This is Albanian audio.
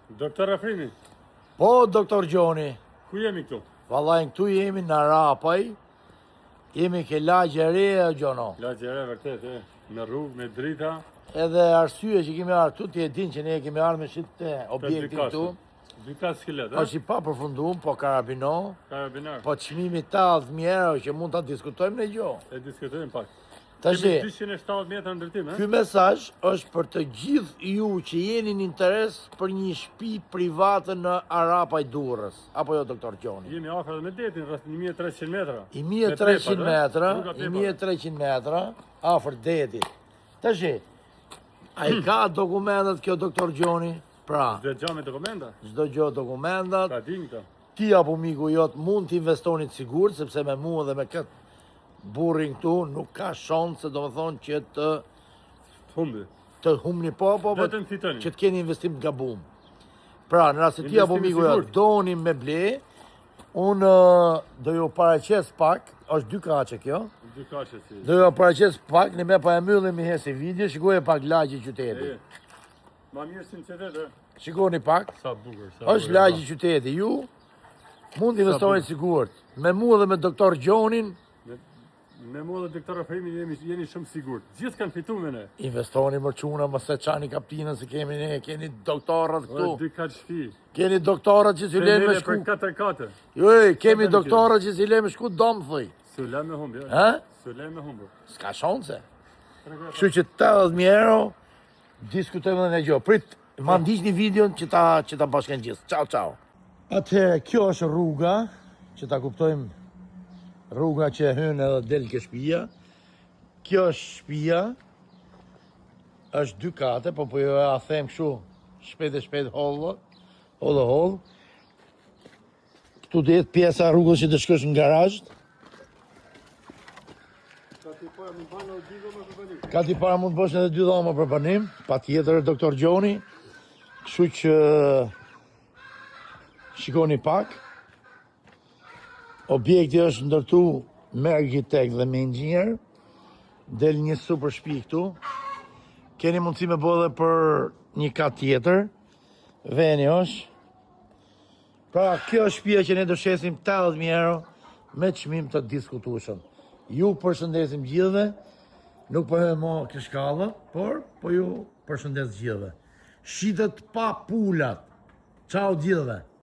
Doktor Afrimi, Po, doktor Gjoni, ku jemi këtu? vallaj këtu jemi në Rapaj, jemi ke lagje e re, Gjono. Lagje e re vërtet, me rrugë, me drita. Edhe arsye që kemi ardhur këtu, ti e din që ne kemi ardhur me shit objektin këtu. 2 skilet, Është i pa përfunduar, po karabino, Karabinar. po çmimi 80.000 euro që mund ta diskutojmë ne gjë. E diskutojmë pak. Tash, Kemi 270 metra ndërtim, ky mesazh është për të gjithë ju që jeni në interes për një shtëpi private në Arapaj Durrës, apo jo doktor Gjoni? Jemi afër me detin, rreth 1300 metra. I 1300 metra afër detit. Tash, ai ka dokumentat kjo doktor Gjoni? Pra, Çdo gjë me dokumenta. çdo gjë dokumentat. Ta dim këto. Ti apo miku jot mund të investoni të sigurt, sepse me mua dhe me këtë burrin këtu nuk ka shanse, domethënë që Humbi. të humni po, Vetëm fitoni. që të keni investim të gabum. Pra, në rast se ti apo Investim i miku jot sigurt. doni me ble, unë do ju paraqes pak, është 2 kaçe kjo. 2 kaçe si. Do ju paraqes pak, ne me pa e mbyllim i hesi video, shikoj pak lagje qyteti. Ma mirë si në qytet, Shikoni pak. Sa bukur, sa Është lagje qyteti. Ju mund të investoni sigurt. Me mua dhe me doktor Gjonin, Me mua dhe doktor Afrimi jeni shumë sigurt. Gjithë kanë fituar me ne. investoni më çuna, mos e çani kaptinën se kemi ne, keni doktorët këtu. 2 kaç shtëpi. Keni doktorët që si lejnë me Për shku. 4-4. Jo, kemi doktorët që si lejnë me shku dom, thoj. Su lë me humbi. Ha? Su lë me humbi. S'ka shanse. Kështu që 80.000 euro, diskutojmë dhe në gjë. Prit, ma ndiqni videon që ta bashkën gjithë. Ciao, ciao. Atëherë, kjo është rruga, që ta kuptojmë rruga që hyn edhe del ke shtëpia. Kjo është shtëpia, është 2 kate, po ju ja them kështu shpejt hollë. Këtu do jetë pjesa e rrugës që të shkosh në garazh. Ka ti para mund të bësh edhe 2 dhoma për banim, patjetër doktor Gjoni. Kështu që shikoni pak. Objekti është ndërtu me arkitekt dhe me inxhinier. Del një super shtëpi këtu. Keni mundësi me bë edhe për një kat tjetër. Veni është. Pra, kjo është shtëpia që ne do shesim 80.000 euro me çmim të diskutueshëm. Ju përshëndesim gjithëve. Nuk po e mo këshkallë, por po ju përshëndes gjithëve. Shitet pa pulat. Ciao gjithëve.